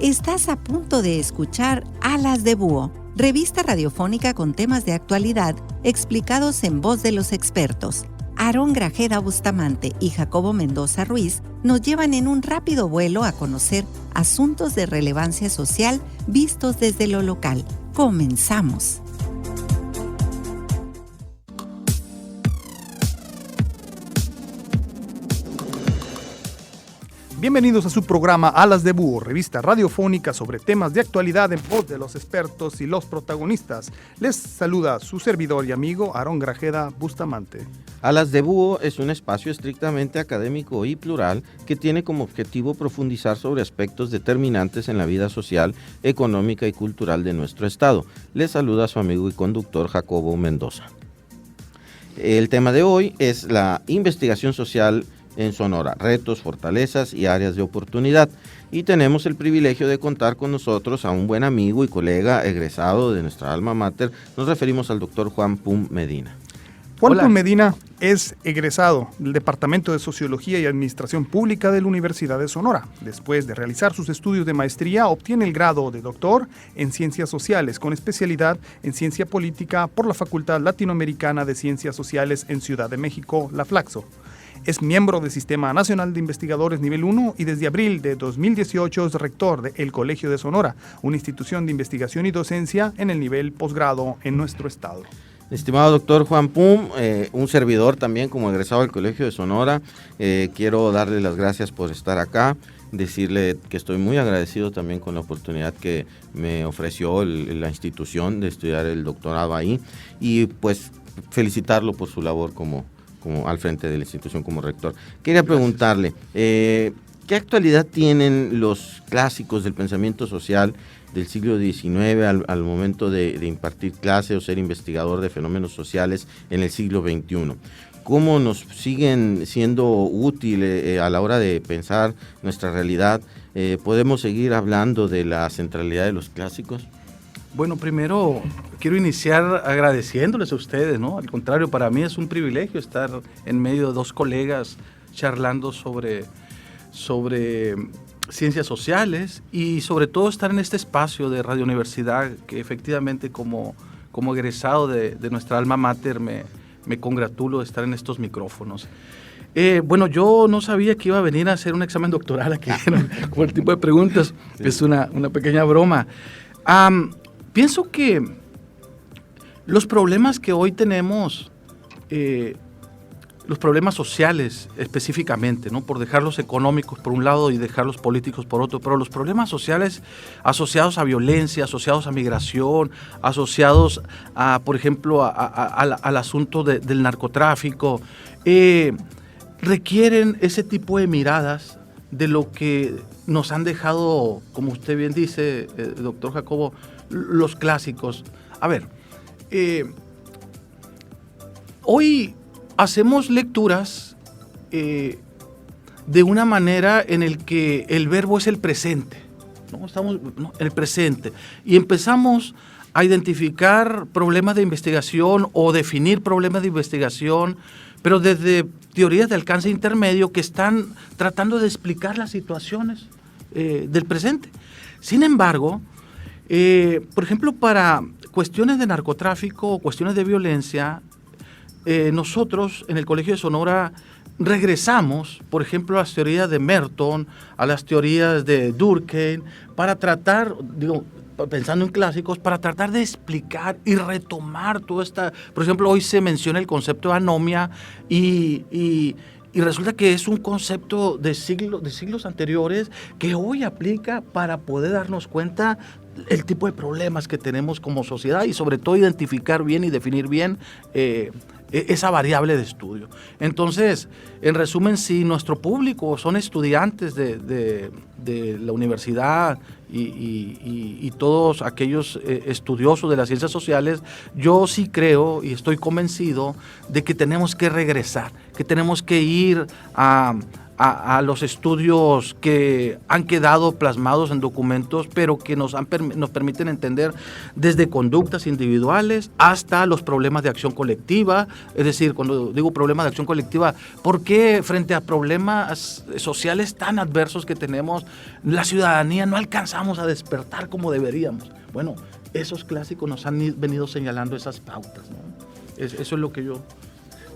Estás a punto de escuchar Alas de Búho, revista radiofónica con temas de actualidad explicados en voz de los expertos. Aarón Grajeda Bustamante y Jacobo Mendoza Ruiz nos llevan en un rápido vuelo a conocer asuntos de relevancia social vistos desde lo local. Comenzamos. Bienvenidos a su programa Alas de Búho, revista radiofónica sobre temas de actualidad en voz de los expertos y los protagonistas. Les saluda su servidor y amigo Aarón Grajeda Bustamante. Alas de Búho es un espacio estrictamente académico y plural que tiene como objetivo profundizar sobre aspectos determinantes en la vida social, económica y cultural de nuestro estado. Les saluda su amigo y conductor Jacobo Mendoza. El tema de hoy es la investigación social en Sonora, retos, fortalezas y áreas de oportunidad. Y tenemos el privilegio de contar con nosotros a un buen amigo y colega egresado de nuestra alma mater. Nos referimos al doctor Juan Pum Medina. Juan Pum Medina es egresado del Departamento de Sociología y Administración Pública de la Universidad de Sonora. Después de realizar sus estudios de maestría, obtiene el grado de doctor en Ciencias Sociales, con especialidad en Ciencia Política por la Facultad Latinoamericana de Ciencias Sociales en Ciudad de México, la Flaxo. Es miembro del Sistema Nacional de Investigadores Nivel 1 y desde abril de 2018 es rector del Colegio de Sonora, una institución de investigación y docencia en el nivel posgrado en nuestro estado. Estimado doctor Juan Pum, un servidor también como egresado del Colegio de Sonora, quiero darle las gracias por estar acá, decirle que estoy muy agradecido también con la oportunidad que me ofreció la institución de estudiar el doctorado ahí y pues felicitarlo por su labor como al frente de la institución como rector. Quería preguntarle, ¿qué actualidad tienen los clásicos del pensamiento social del siglo XIX al momento de impartir clase o ser investigador de fenómenos sociales en el siglo XXI? ¿Cómo nos siguen siendo útiles a la hora de pensar nuestra realidad? ¿Podemos seguir hablando de la centralidad de los clásicos? Bueno, primero quiero iniciar agradeciéndoles a ustedes, ¿no? Al contrario, para mí es un privilegio estar en medio de dos colegas charlando sobre ciencias sociales y sobre todo estar en este espacio de Radio Universidad que efectivamente como egresado de nuestra alma mater me congratulo de estar en estos micrófonos. Bueno, yo no sabía que iba a venir a hacer un examen doctoral aquí, como el tipo de preguntas, sí. Es una pequeña broma. Pienso que los problemas que hoy tenemos, los problemas sociales específicamente, ¿no? Por dejar los económicos por un lado y dejar los políticos por otro, pero los problemas sociales asociados a violencia, asociados a migración, asociados a, por ejemplo, al asunto del narcotráfico, requieren ese tipo de miradas de lo que nos han dejado, como usted bien dice, doctor Jacobo, los clásicos. A ver, hoy hacemos lecturas de una manera en el que el verbo es el presente, ¿no? Estamos el presente y empezamos a identificar problemas de investigación o definir problemas de investigación, pero desde teorías de alcance intermedio que están tratando de explicar las situaciones del presente. Sin embargo, por ejemplo, para cuestiones de narcotráfico o cuestiones de violencia, nosotros en el Colegio de Sonora regresamos, por ejemplo, a las teorías de Merton, a las teorías de Durkheim, para tratar, pensando en clásicos, para tratar de explicar y retomar toda esta... Por ejemplo, hoy se menciona el concepto de anomia y resulta que es un concepto de siglos anteriores que hoy aplica para poder darnos cuenta el tipo de problemas que tenemos como sociedad y sobre todo identificar bien y definir bien esa variable de estudio. Entonces, en resumen, si nuestro público son estudiantes de la universidad y todos aquellos estudiosos de las ciencias sociales, yo sí creo y estoy convencido de que tenemos que regresar, que tenemos que ir a a los estudios que han quedado plasmados en documentos, pero que nos permiten entender desde conductas individuales hasta los problemas de acción colectiva. Es decir, cuando digo problemas de acción colectiva, ¿por qué frente a problemas sociales tan adversos que tenemos, la ciudadanía no alcanzamos a despertar como deberíamos? Bueno, esos clásicos nos han venido señalando esas pautas, ¿no? Eso es lo que yo...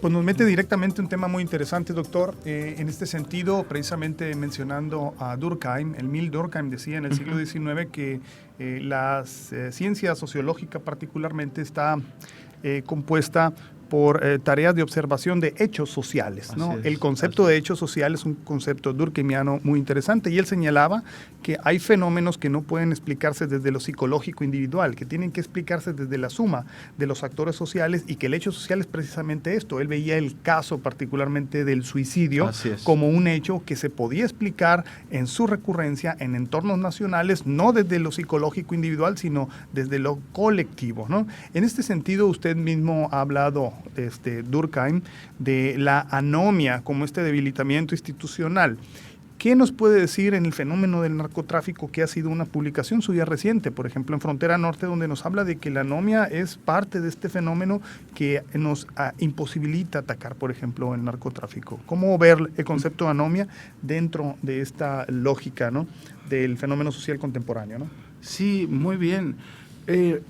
Pues nos mete directamente un tema muy interesante, doctor. En este sentido, precisamente mencionando a Durkheim, Emil Durkheim decía en el siglo XIX que la ciencia sociológica particularmente está compuesta por tareas de observación de hechos sociales, ¿no? El concepto de hechos sociales es un concepto durkheimiano muy interesante, y él señalaba que hay fenómenos que no pueden explicarse desde lo psicológico individual, que tienen que explicarse desde la suma de los actores sociales, y que el hecho social es precisamente esto. Él veía el caso particularmente del suicidio como un hecho que se podía explicar en su recurrencia en entornos nacionales, no desde lo psicológico individual, sino desde lo colectivo, ¿no? En este sentido, usted mismo ha hablado, Durkheim, de la anomia como este debilitamiento institucional. ¿Qué nos puede decir en el fenómeno del narcotráfico, que ha sido una publicación suya reciente, por ejemplo, en Frontera Norte, donde nos habla de que la anomia es parte de este fenómeno que nos imposibilita atacar, por ejemplo, el narcotráfico? ¿Cómo ver el concepto de anomia dentro de esta lógica, ¿no?, del fenómeno social contemporáneo, ¿no? Sí, muy bien. El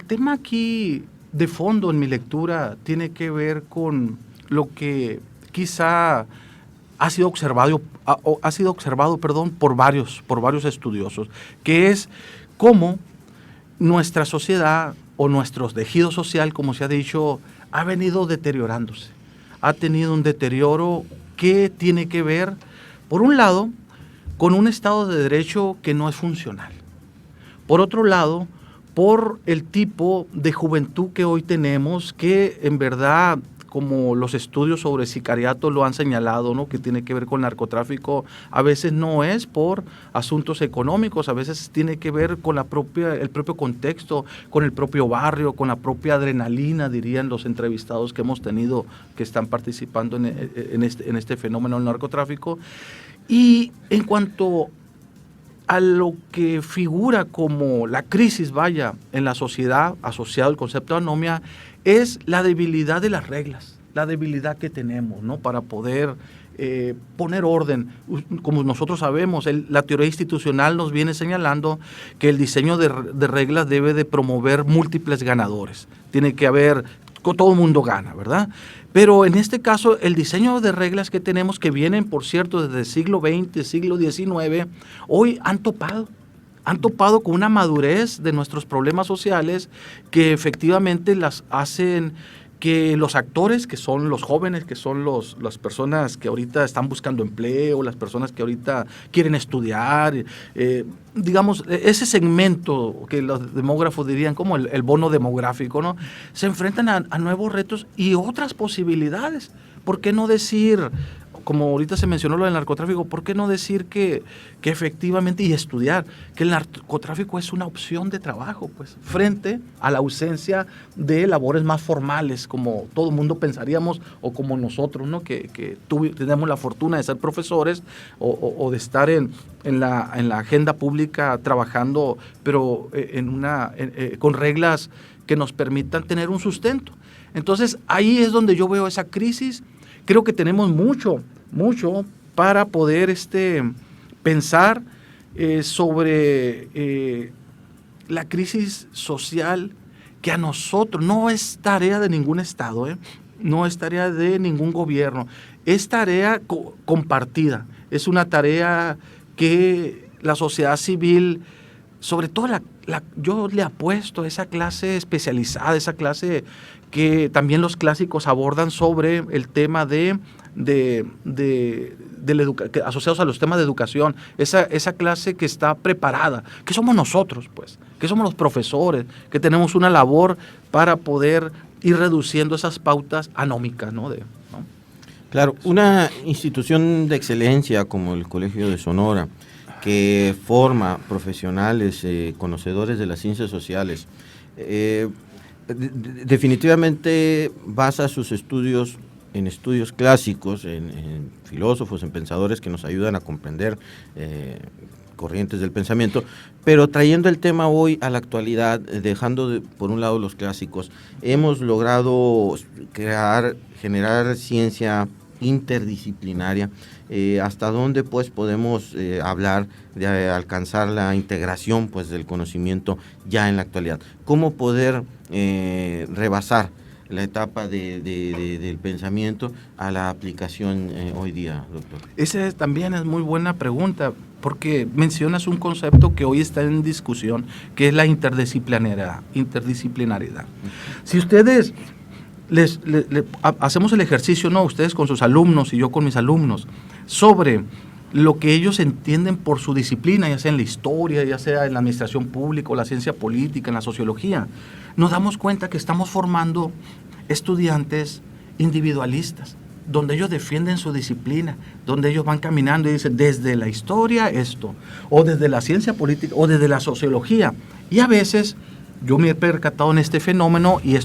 tema aquí de fondo en mi lectura tiene que ver con lo que quizá ha sido observado por varios estudiosos, que es cómo nuestra sociedad o nuestro tejido social, como se ha dicho, ha venido deteriorándose. Ha tenido un deterioro que tiene que ver, por un lado, con un Estado de Derecho que no es funcional. Por otro lado, por el tipo de juventud que hoy tenemos, que en verdad, como los estudios sobre sicariato lo han señalado, ¿no?, que tiene que ver con narcotráfico, a veces no es por asuntos económicos, a veces tiene que ver con el propio contexto, con el propio barrio, con la propia adrenalina, dirían los entrevistados que hemos tenido que están participando en este fenómeno del narcotráfico. Y en cuanto a lo que figura como la crisis, en la sociedad, asociado al concepto de anomia, es la debilidad de las reglas, la debilidad que tenemos, ¿no?, para poder poner orden. Como nosotros sabemos, la teoría institucional nos viene señalando que el diseño de reglas debe de promover múltiples ganadores. Tiene que haber, todo el mundo gana, ¿verdad? Pero en este caso, el diseño de reglas que tenemos, que vienen, por cierto, desde el siglo XX, siglo XIX, hoy han topado con una madurez de nuestros problemas sociales que efectivamente las hacen que los actores, que son los jóvenes, que son las personas que ahorita están buscando empleo, las personas que ahorita quieren estudiar, digamos, ese segmento que los demógrafos dirían como el bono demográfico, ¿no?, se enfrentan a nuevos retos y otras posibilidades. ¿Por qué no decir, como ahorita se mencionó lo del narcotráfico, por qué no decir que efectivamente, y estudiar, que el narcotráfico es una opción de trabajo, pues, frente a la ausencia de labores más formales, como todo el mundo pensaríamos, o como nosotros, ¿no?, que tenemos la fortuna de ser profesores o de estar en la agenda pública trabajando, pero con reglas que nos permitan tener un sustento. Entonces, ahí es donde yo veo esa crisis. Creo que tenemos mucho para poder pensar sobre la crisis social, que a nosotros no es tarea de ningún Estado, no es tarea de ningún gobierno, es tarea compartida, es una tarea que la sociedad civil, sobre todo yo le apuesto a esa clase especializada, esa clase que también los clásicos abordan sobre el tema asociados a los temas de educación, esa clase que está preparada, que somos nosotros, pues, que somos los profesores, que tenemos una labor para poder ir reduciendo esas pautas anómicas, ¿no? Claro, una institución de excelencia como el Colegio de Sonora, que forma profesionales, conocedores de las ciencias sociales, definitivamente basa sus estudios en estudios clásicos, en filósofos, en pensadores que nos ayudan a comprender corrientes del pensamiento, pero trayendo el tema hoy a la actualidad, dejando por un lado los clásicos, hemos logrado generar ciencia interdisciplinaria. Hasta dónde pues podemos hablar de alcanzar la integración pues del conocimiento ya en la actualidad, cómo poder rebasar la etapa del pensamiento a la aplicación hoy día, doctor. Esa también es muy buena pregunta, porque mencionas un concepto que hoy está en discusión, que es la interdisciplinariedad. Si ustedes hacemos el ejercicio, no, ustedes con sus alumnos y yo con mis alumnos, sobre lo que ellos entienden por su disciplina, ya sea en la historia, ya sea en la administración pública o la ciencia política, en la sociología, nos damos cuenta que estamos formando estudiantes individualistas, donde ellos defienden su disciplina, donde ellos van caminando y dicen, desde la historia esto, o desde la ciencia política, o desde la sociología. Y a veces yo me he percatado en este fenómeno, y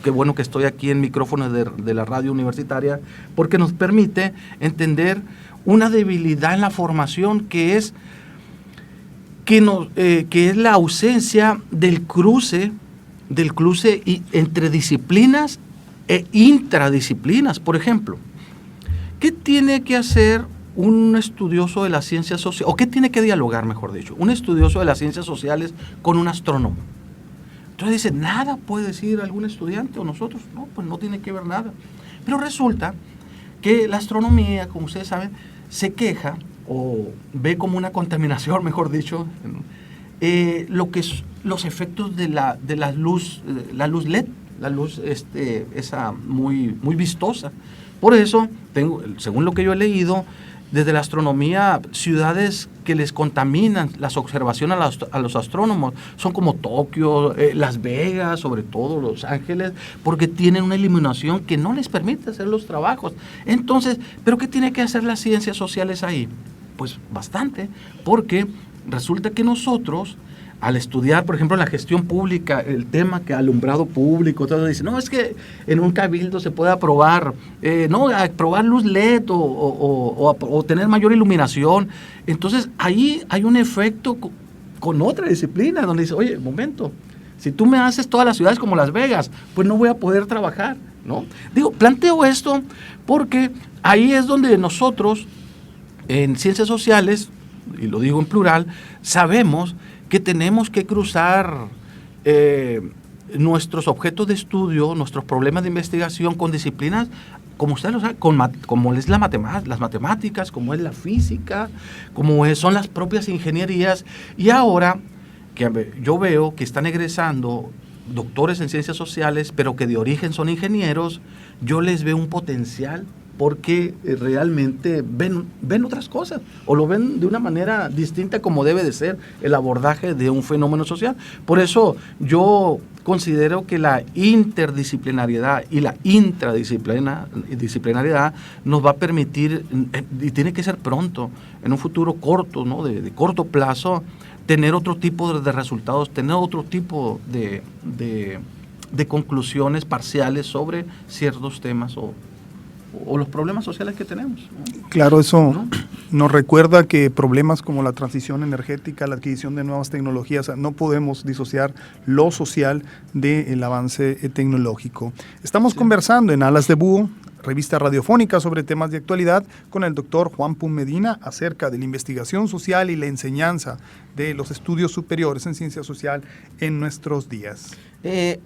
qué bueno que estoy aquí en micrófonos de la radio universitaria, porque nos permite entender una debilidad en la formación que es la ausencia del cruce entre disciplinas e intradisciplinas. Por ejemplo, ¿qué tiene que hacer un estudioso de las ciencias sociales, o qué tiene que dialogar, mejor dicho, un estudioso de las ciencias sociales con un astrónomo? Entonces dice, nada puede decir algún estudiante o nosotros, no, pues no tiene que ver nada. Pero resulta que la astronomía, como ustedes saben, se queja o ve como una contaminación, mejor dicho, lo que es los efectos de la luz LED, la luz esa muy, muy vistosa. Por eso, según lo que yo he leído, desde la astronomía, ciudades que les contaminan las observaciones a los astrónomos son como Tokio, Las Vegas, sobre todo Los Ángeles, porque tienen una iluminación que no les permite hacer los trabajos. Entonces, ¿pero qué tiene que hacer las ciencias sociales ahí? Pues bastante, porque resulta que nosotros, al estudiar, por ejemplo, en la gestión pública, el tema que alumbrado público, todo dice, no, es que en un cabildo se puede aprobar luz LED o tener mayor iluminación. Entonces, ahí hay un efecto con otra disciplina, donde dice, oye, momento, si tú me haces todas las ciudades como Las Vegas, pues no voy a poder trabajar, ¿no? Planteo esto porque ahí es donde nosotros, en ciencias sociales, y lo digo en plural, sabemos que tenemos que cruzar nuestros objetos de estudio, nuestros problemas de investigación con disciplinas, como ustedes lo saben, como es las matemáticas, como es la física, son las propias ingenierías. Y ahora que yo veo que están egresando doctores en ciencias sociales, pero que de origen son ingenieros, yo les veo un potencial, porque realmente ven otras cosas, o lo ven de una manera distinta como debe de ser el abordaje de un fenómeno social. Por eso yo considero que la interdisciplinariedad y la intradisciplinariedad nos va a permitir, y tiene que ser pronto, en un futuro corto, ¿no? de corto plazo, tener otro tipo de resultados, tener otro tipo de conclusiones parciales sobre ciertos temas o los problemas sociales que tenemos, ¿no? Claro, eso nos recuerda que problemas como la transición energética, la adquisición de nuevas tecnologías, no podemos disociar lo social del avance tecnológico. Estamos conversando en Alas de Búho, revista radiofónica sobre temas de actualidad, con el doctor Juan Pum Medina acerca de la investigación social y la enseñanza de los estudios superiores en ciencia social en nuestros días.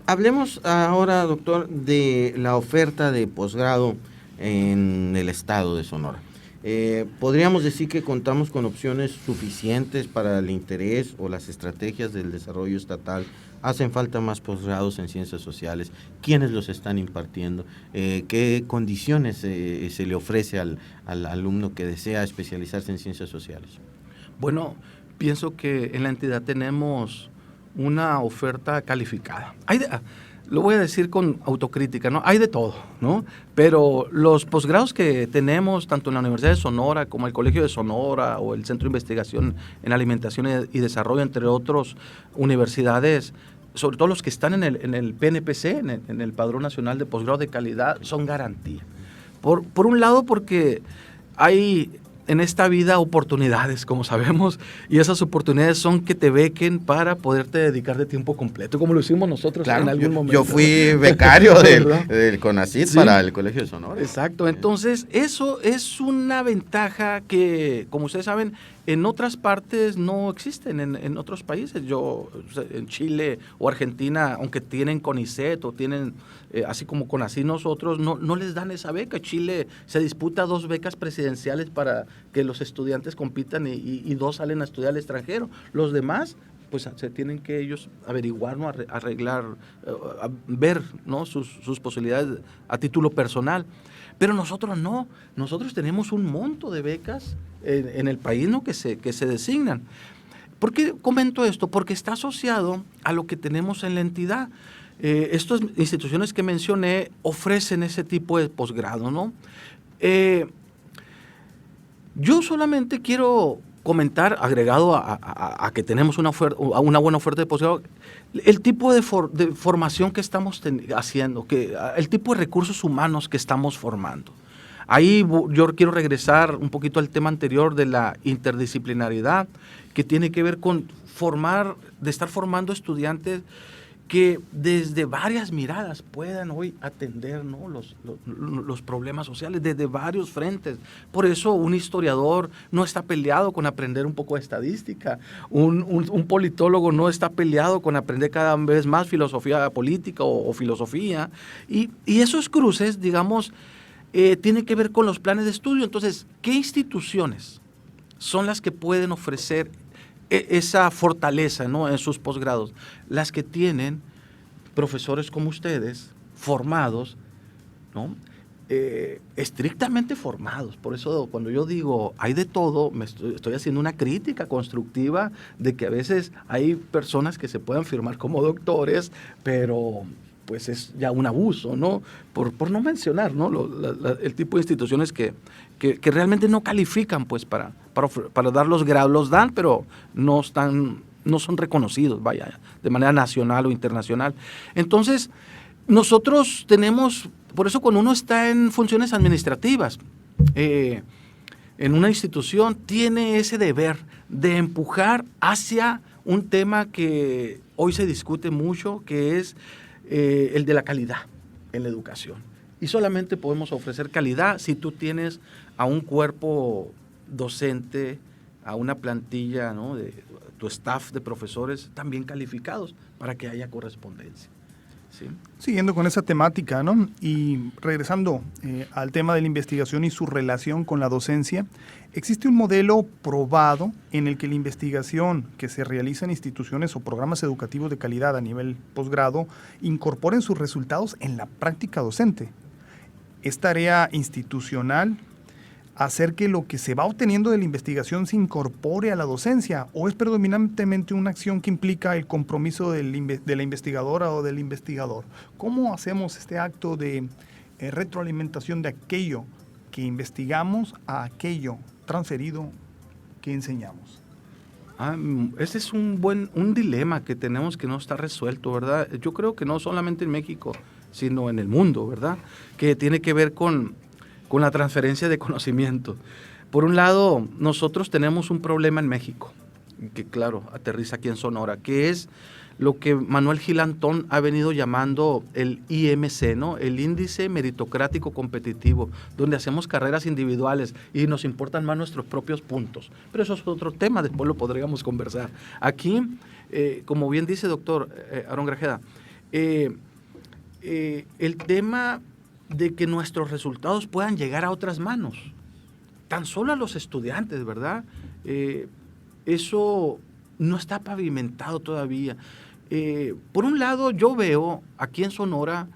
Hablemos ahora, doctor, de la oferta de posgrado en el estado de Sonora. ¿Podríamos decir que contamos con opciones suficientes para el interés o las estrategias del desarrollo estatal? ¿Hacen falta más posgrados en ciencias sociales? ¿Quiénes los están impartiendo? ¿Qué condiciones se le ofrece al alumno que desea especializarse en ciencias sociales? Bueno, pienso que en la entidad tenemos una oferta calificada. Lo voy a decir con autocrítica, ¿no? Hay de todo, ¿no? Pero los posgrados que tenemos, tanto en la Universidad de Sonora como el Colegio de Sonora o el Centro de Investigación en Alimentación y Desarrollo, entre otras universidades, sobre todo los que están en el PNPC, en el Padrón Nacional de Posgrado de Calidad, son garantía. Por un lado, porque hay en esta vida oportunidades, como sabemos, y esas oportunidades son que te bequen para poderte dedicar de tiempo completo, como lo hicimos nosotros en algún momento. Yo fui becario del CONACYT, sí, para el Colegio de Sonora. Exacto, entonces eso es una ventaja que, como ustedes saben, en otras partes no existen, en otros países. En Chile o Argentina, aunque tienen CONICET o tienen, así como CONACYT nosotros, no les dan esa beca. Chile se disputa 2 becas presidenciales para que los estudiantes compitan y 2 salen a estudiar al extranjero. Los demás, pues se tienen que ellos averiguar, ¿no? Arreglar, ver, ¿no? sus posibilidades a título personal. Pero nosotros no, nosotros tenemos un monto de becas en el país, ¿no? que se designan. ¿Por qué comento esto? Porque está asociado a lo que tenemos en la entidad. Estas instituciones que mencioné ofrecen ese tipo de posgrado, ¿no? Yo solamente quiero comentar, agregado a que tenemos una buena oferta de posgrado, el tipo de formación que estamos haciendo, el tipo de recursos humanos que estamos formando. Ahí yo quiero regresar un poquito al tema anterior de la interdisciplinaridad, que tiene que ver con estar formando estudiantes que desde varias miradas puedan hoy atender, ¿no? los problemas sociales desde varios frentes. Por eso un historiador no está peleado con aprender un poco de estadística, un politólogo no está peleado con aprender cada vez más filosofía política o filosofía, y esos cruces, digamos, tienen que ver con los planes de estudio. Entonces, ¿qué instituciones son las que pueden ofrecer esa fortaleza, ¿no? en sus posgrados? Las que tienen profesores como ustedes, formados, ¿no? Estrictamente formados. Por eso cuando yo digo hay de todo, estoy haciendo una crítica constructiva de que a veces hay personas que se puedan firmar como doctores, pero pues es ya un abuso, ¿no? Por no mencionar, ¿no? El tipo de instituciones que realmente no califican, pues, para dar los grados. Los dan, pero no son reconocidos, vaya, de manera nacional o internacional. Entonces, nosotros tenemos, por eso cuando uno está en funciones administrativas, en una institución, tiene ese deber de empujar hacia un tema que hoy se discute mucho, que es el de la calidad en la educación. Y solamente podemos ofrecer calidad si tú tienes a un cuerpo docente, a una plantilla, ¿no? de tu staff de profesores también calificados para que haya correspondencia. ¿Sí? Siguiendo con esa temática, ¿no? Y regresando al tema de la investigación y su relación con la docencia, existe un modelo probado en el que la investigación que se realiza en instituciones o programas educativos de calidad a nivel posgrado incorporen sus resultados en la práctica docente. ¿Es tarea institucional hacer que lo que se va obteniendo de la investigación se incorpore a la docencia, o es predominantemente una acción que implica el compromiso de la investigadora o del investigador? ¿Cómo hacemos este acto de retroalimentación de aquello que investigamos a aquello transferido que enseñamos? Ese es un dilema que tenemos que no está resuelto, ¿verdad? Yo creo que no solamente en México, sino en el mundo, ¿verdad? Que tiene que ver con la transferencia de conocimiento. Por un lado, nosotros tenemos un problema en México, que claro, aterriza aquí en Sonora, que es lo que Manuel Gil Antón ha venido llamando el IMC, ¿no? El Índice Meritocrático Competitivo, donde hacemos carreras individuales y nos importan más nuestros propios puntos. Pero eso es otro tema, después lo podríamos conversar. Aquí, como bien dice doctor Aarón Grajeda, el tema de que nuestros resultados puedan llegar a otras manos, tan solo a los estudiantes, ¿verdad? Eso no está pavimentado todavía. Por un lado, yo veo aquí en Sonora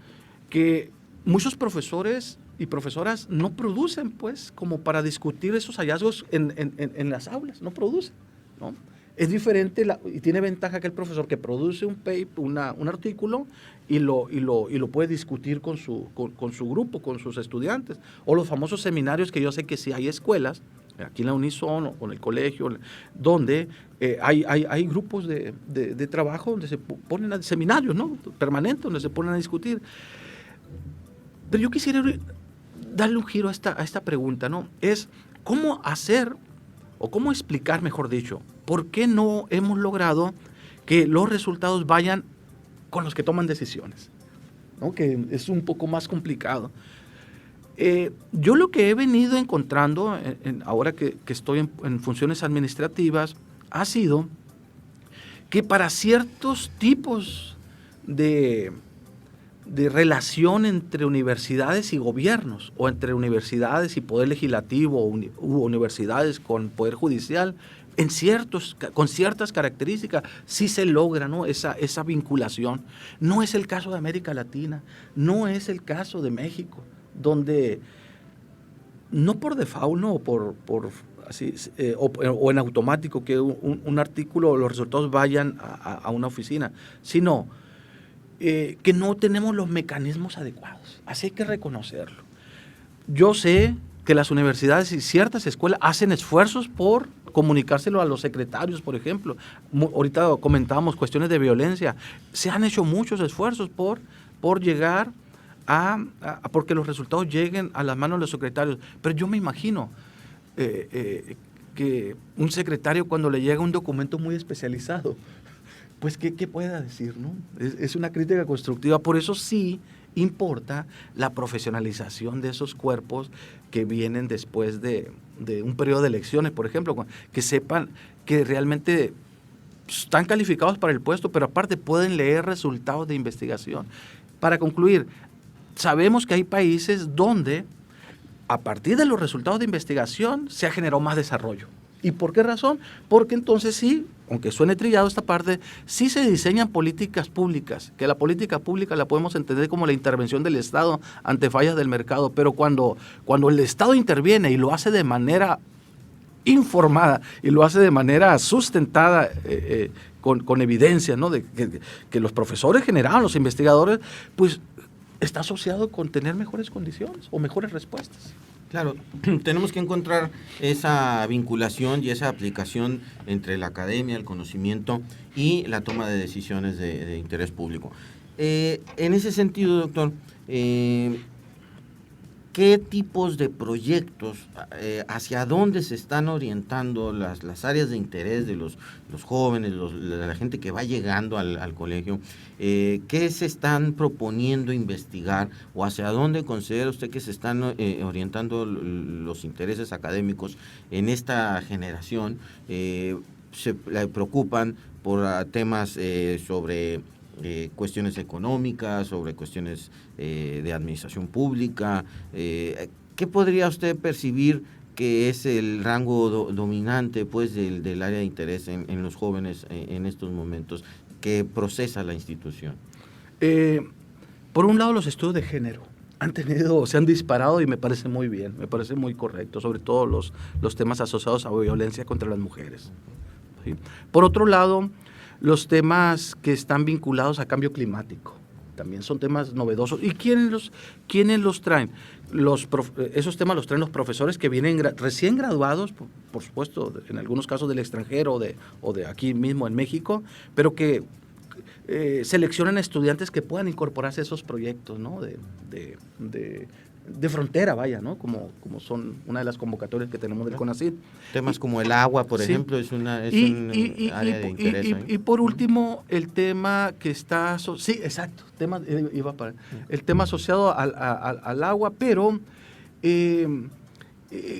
que muchos profesores y profesoras no producen, pues, como para discutir esos hallazgos en las aulas, no producen, ¿no? Es diferente y tiene ventaja que el profesor que produce un paper, un artículo y lo puede discutir con su grupo, con sus estudiantes. O los famosos seminarios, que yo sé que sí hay escuelas aquí en la Unison o en el colegio, donde hay grupos de trabajo donde se ponen a seminarios, ¿no? Permanentes, donde se ponen a discutir. Pero yo quisiera darle un giro a esta pregunta, ¿no? Es cómo hacer, o cómo explicar, mejor dicho, por qué no hemos logrado que los resultados vayan con los que toman decisiones, ¿no? Que es un poco más complicado. Yo lo que he venido encontrando, ahora que estoy en funciones administrativas, ha sido que para ciertos tipos de relación entre universidades y gobiernos, o entre universidades y poder legislativo, u universidades con poder judicial, con ciertas características, sí se logra, ¿no? esa vinculación. No es el caso de América Latina, no es el caso de México, donde no por default, ¿no? O en automático que un artículo, los resultados vayan a una oficina, sino que no tenemos los mecanismos adecuados. Así hay que reconocerlo. Yo sé que las universidades y ciertas escuelas hacen esfuerzos por comunicárselo a los secretarios, por ejemplo. Ahorita comentábamos cuestiones de violencia. Se han hecho muchos esfuerzos por llegar porque los resultados lleguen a las manos de los secretarios. Pero yo me imagino que un secretario, cuando le llega un documento muy especializado, pues ¿qué pueda decir, ¿no? Es una crítica constructiva. Por eso sí importa la profesionalización de esos cuerpos que vienen después de un periodo de elecciones, por ejemplo, que sepan que realmente están calificados para el puesto, pero aparte pueden leer resultados de investigación. Para concluir, sabemos que hay países donde a partir de los resultados de investigación se ha generado más desarrollo. ¿Y por qué razón? Porque entonces sí, aunque suene trillado esta parte, sí se diseñan políticas públicas, que la política pública la podemos entender como la intervención del Estado ante fallas del mercado, pero cuando el Estado interviene y lo hace de manera informada y lo hace de manera sustentada, con evidencia, ¿no? De que los profesores generados, los investigadores, pues está asociado con tener mejores condiciones o mejores respuestas. Claro, tenemos que encontrar esa vinculación y esa aplicación entre la academia, el conocimiento y la toma de decisiones de interés público. En ese sentido, doctor, ¿qué tipos de proyectos, hacia dónde se están orientando las áreas de interés de los jóvenes, de la gente que va llegando al colegio? ¿Qué se están proponiendo investigar o hacia dónde considera usted que se están orientando los intereses académicos en esta generación? ¿Se preocupan por temas sobre cuestiones económicas, sobre cuestiones de administración pública? ¿Qué podría usted percibir que es el rango dominante, pues, del área de interés en los jóvenes en estos momentos que procesa la institución? Por un lado, los estudios de género se han disparado y me parece muy bien, me parece muy correcto, sobre todo los temas asociados a violencia contra las mujeres, ¿sí? Por otro lado, los temas que están vinculados a cambio climático también son temas novedosos. ¿Y quiénes los traen? Esos temas los traen los profesores que vienen recién graduados, por supuesto, en algunos casos del extranjero o de aquí mismo en México, pero que seleccionan estudiantes que puedan incorporarse a esos proyectos, ¿no? de frontera, vaya, ¿no? Como son una de las convocatorias que tenemos del CONACYT. Temas como el agua, por ejemplo, es un área de interés. Y por último, el tema que está... Sí, exacto, el tema asociado al agua, pero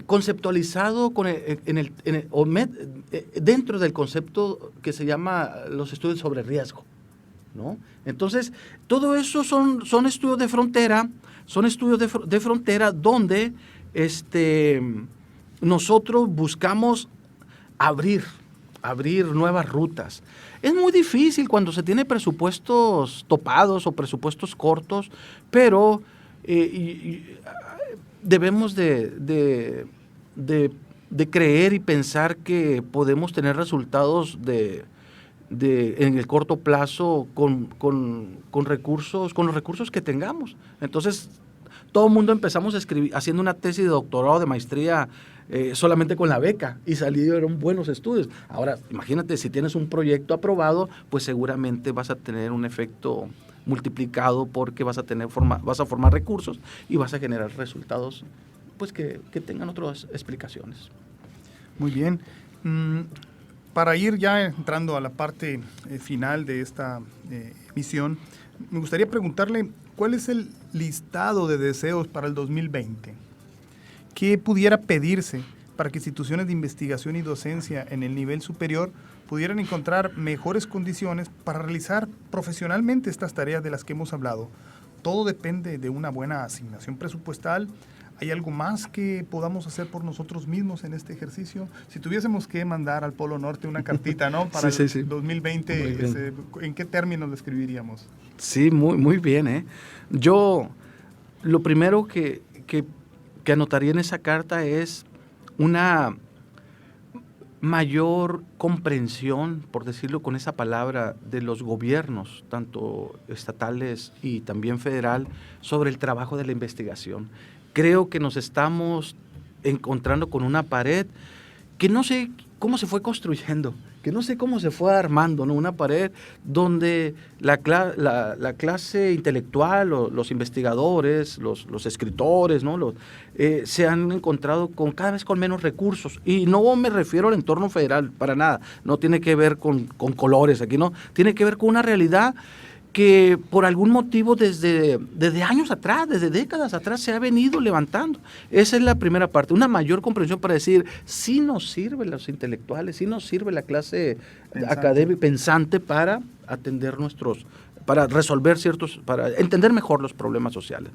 conceptualizado dentro del concepto que se llama los estudios sobre riesgo, ¿no? Entonces, todo eso son estudios de frontera, donde nosotros buscamos abrir nuevas rutas. Es muy difícil cuando se tiene presupuestos topados o presupuestos cortos, pero debemos de creer y pensar que podemos tener resultados en el corto plazo con los recursos que tengamos. Entonces, todo el mundo empezamos haciendo una tesis de doctorado, de maestría, solamente con la beca, y salieron buenos estudios. Ahora, imagínate, si tienes un proyecto aprobado, pues seguramente vas a tener un efecto multiplicado, porque vas a formar recursos y vas a generar resultados pues que tengan otras explicaciones. Muy bien. Para ir ya entrando a la parte final de esta emisión, me gustaría preguntarle cuál es el listado de deseos para el 2020. ¿Qué pudiera pedirse para que instituciones de investigación y docencia en el nivel superior pudieran encontrar mejores condiciones para realizar profesionalmente estas tareas de las que hemos hablado? Todo depende de una buena asignación presupuestal. ¿Hay algo más que podamos hacer por nosotros mismos en este ejercicio? Si tuviésemos que mandar al Polo Norte una cartita, ¿no? Para el 2020, ¿en qué términos lo escribiríamos? Sí, muy bien, Yo, lo primero que anotaría en esa carta es una mayor comprensión, por decirlo con esa palabra, de los gobiernos, tanto estatales y también federal, sobre el trabajo de la investigación. Creo que nos estamos encontrando con una pared que no sé cómo se fue construyendo, que no sé cómo se fue armando, ¿no? Una pared donde la clase intelectual, los investigadores, los escritores, ¿no? Se han encontrado cada vez con menos recursos. Y no me refiero al entorno federal, para nada. No tiene que ver con colores aquí, no. Tiene que ver con una realidad que por algún motivo desde años atrás, desde décadas atrás, se ha venido levantando. Esa es la primera parte, una mayor comprensión para decir, sí nos sirve los intelectuales, sí nos sirve la clase académica pensante para atender para resolver para entender mejor los problemas sociales.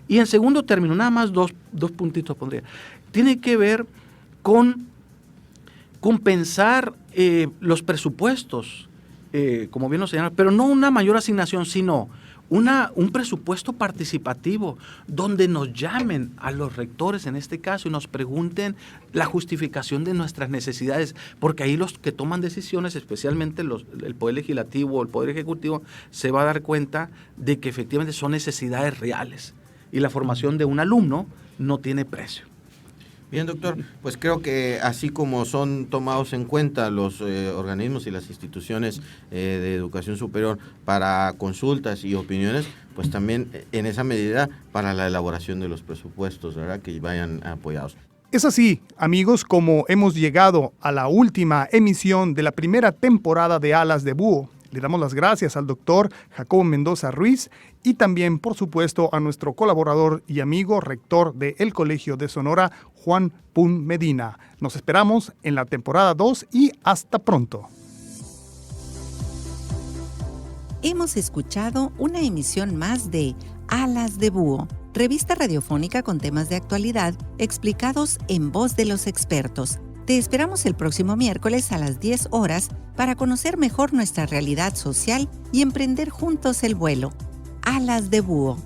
Y en segundo término, nada más dos puntitos pondría, tiene que ver con pensar los presupuestos, como bien lo señalan, pero no una mayor asignación, sino un presupuesto participativo, donde nos llamen a los rectores en este caso y nos pregunten la justificación de nuestras necesidades, porque ahí los que toman decisiones, especialmente el Poder Legislativo o el Poder Ejecutivo, se va a dar cuenta de que efectivamente son necesidades reales y la formación de un alumno no tiene precio. Bien, doctor, pues creo que así como son tomados en cuenta los organismos y las instituciones de educación superior para consultas y opiniones, pues también en esa medida para la elaboración de los presupuestos, ¿verdad?, que vayan apoyados. Es así, amigos, como hemos llegado a la última emisión de la primera temporada de Alas de Búho. Le damos las gracias al doctor Jacobo Mendoza Ruiz y también, por supuesto, a nuestro colaborador y amigo rector del Colegio de Sonora, Juan Pum Medina. Nos esperamos en la temporada 2 y hasta pronto. Hemos escuchado una emisión más de Alas de Búho, revista radiofónica con temas de actualidad explicados en voz de los expertos. Te esperamos el próximo miércoles a las 10 horas para conocer mejor nuestra realidad social y emprender juntos el vuelo. Alas de Búho.